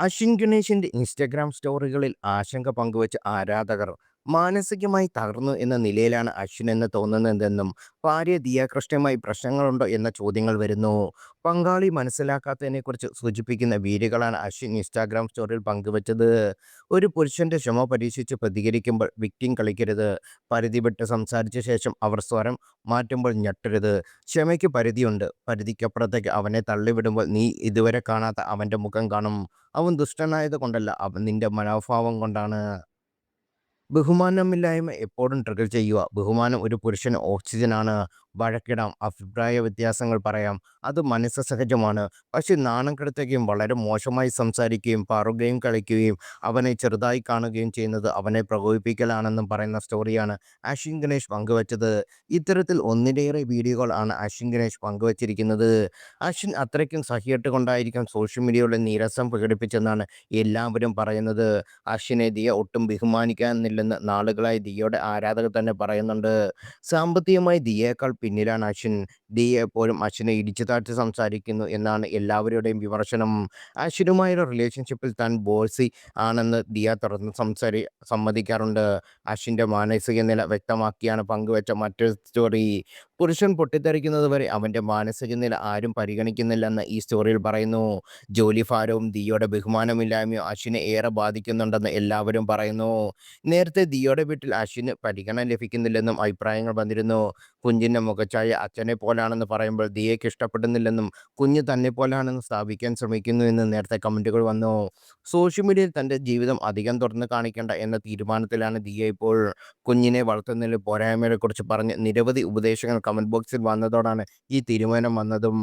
Ashwin ഗണേഷിന്റെ Instagram സ്റ്റോറികളിൽ ആശങ്ക പങ്കുവച്ച ആരാധകർ മാനസികമായി തകർന്നു എന്ന നിലയിലാണ് അശ്വിൻ എന്ന് തോന്നുന്നതെന്നും ഭാര്യ ദിയ കൃഷ്ണയുമായി പ്രശ്നങ്ങളുണ്ടോ എന്ന ചോദ്യങ്ങൾ വരുന്നു. പങ്കാളി മനസ്സിലാക്കാത്തതിനെക്കുറിച്ച് സൂചിപ്പിക്കുന്ന വീഡിയോകളാണ് അശ്വിൻ ഇൻസ്റ്റാഗ്രാം സ്റ്റോറിയിൽ പങ്കുവച്ചത്. ഒരു പുരുഷന്റെ ക്ഷമ പരീക്ഷിച്ച് പ്രതികരിക്കുമ്പോൾ വിക്ടിം കളിക്കരുത്. പരിധി വിട്ട് സംസാരിച്ച ശേഷം അവർ സ്വരം മാറ്റുമ്പോൾ ഞെട്ടരുത്. ക്ഷമയ്ക്ക് പരിധിയുണ്ട്. പരിധിക്കപ്പുറത്തേക്ക് അവനെ തള്ളിവിടുമ്പോൾ നീ ഇതുവരെ കാണാത്ത അവന്റെ മുഖം കാണും. അവൻ ദുഷ്ടനായത് കൊണ്ടല്ല, അവൻ നിന്റെ മനോഭാവം കൊണ്ടാണ്. ബഹുമാനമില്ലായ്മ എപ്പോഴും ട്രിഗർ ചെയ്യുക. ബഹുമാനം ഒരു പുരുഷന് ഓക്സിജനാണ്. വഴക്കിടാം, അഭിപ്രായ വ്യത്യാസങ്ങൾ പറയാം, അത് മനസ്സഹജമാണ്. പക്ഷെ നാണം കെടുത്തുകയും വളരെ മോശമായി സംസാരിക്കുകയും പറയുകയും കളിക്കുകയും അവനെ ചെറുതായി കാണുകയും ചെയ്യുന്നത് അവനെ പ്രകോപിപ്പിക്കലാണെന്നും പറയുന്ന സ്റ്റോറിയാണ് അശ്വിൻ ഗണേഷ് പങ്കുവച്ചത്. ഇത്തരത്തിൽ ഒന്നിലേറെ വീഡിയോകൾ ആണ് അശ്വിൻ ഗണേഷ് പങ്കുവച്ചിരിക്കുന്നത്. അശ്വിൻ അത്രയ്ക്കും സഹിയിട്ട് കൊണ്ടായിരിക്കാം സോഷ്യൽ മീഡിയയുടെ നീരസം പ്രകടിപ്പിച്ചെന്നാണ് എല്ലാവരും പറയുന്നത്. അശ്വിനെ ദിയ ഒട്ടും ബഹുമാനിക്കുന്നില്ലെന്ന് നാളുകളായി ദിയയുടെ ആരാധകർ തന്നെ പറയുന്നുണ്ട്. സാമ്പത്തികമായി ദിയയേക്കാൾ പിന്നിലാണ് അശ്വിൻ. ദിയ എപ്പോഴും അശ്വിനെ ഇടിച്ചു താഴ്ത്തി സംസാരിക്കുന്നു എന്നാണ് എല്ലാവരുടെയും വിമർശനം. അശ്വിനുമായുള്ള റിലേഷൻഷിപ്പിൽ താൻ ബോൾസി ആണെന്ന് ദിയ തുറന്ന് സമ്മതിക്കാറുണ്ട്. അശ്വിൻ്റെ മാനസിക നില വ്യക്തമാക്കിയാണ് പങ്കുവച്ച മറ്റൊരു സ്റ്റോറി. പുരുഷൻ പൊട്ടിത്തെറിക്കുന്നത് വരെ അവൻ്റെ മാനസിക നില ആരും പരിഗണിക്കുന്നില്ലെന്ന് ഈ സ്റ്റോറിയിൽ പറയുന്നു. ജോലിഭാരവും ദിയയുടെ ബഹുമാനമില്ലായ്മയും അശ്വിനെ ഏറെ ബാധിക്കുന്നുണ്ടെന്ന് എല്ലാവരും പറയുന്നു. നേരത്തെ ദിയയുടെ വീട്ടിൽ അശ്വിന് പരിഗണന ലഭിക്കുന്നില്ലെന്നും അഭിപ്രായങ്ങൾ വന്നിരുന്നു. കുഞ്ഞിൻ്റെ മുഖച്ഛായ അച്ഛനെ പോലാണെന്ന് പറയുമ്പോൾ ദിയയ്ക്ക് ഇഷ്ടപ്പെടുന്നില്ലെന്നും കുഞ്ഞ് തന്നെ പോലാണെന്ന് സ്ഥാപിക്കാൻ ശ്രമിക്കുന്നുവെന്നും നേരത്തെ കമൻറ്റുകൾ വന്നു. സോഷ്യൽ മീഡിയയിൽ തൻ്റെ ജീവിതം അധികം തുറന്ന് കാണിക്കേണ്ട എന്ന തീരുമാനത്തിലാണ് ദിയ ഇപ്പോൾ. കുഞ്ഞിനെ വളർത്തുന്നതിൽ പോരായ്മകളെക്കുറിച്ച് പറഞ്ഞ് നിരവധി ഉപദേശങ്ങൾ കമൻറ്റ് ബോക്സിൽ വന്നതോടാണ് ഈ തീരുമാനം വന്നതും.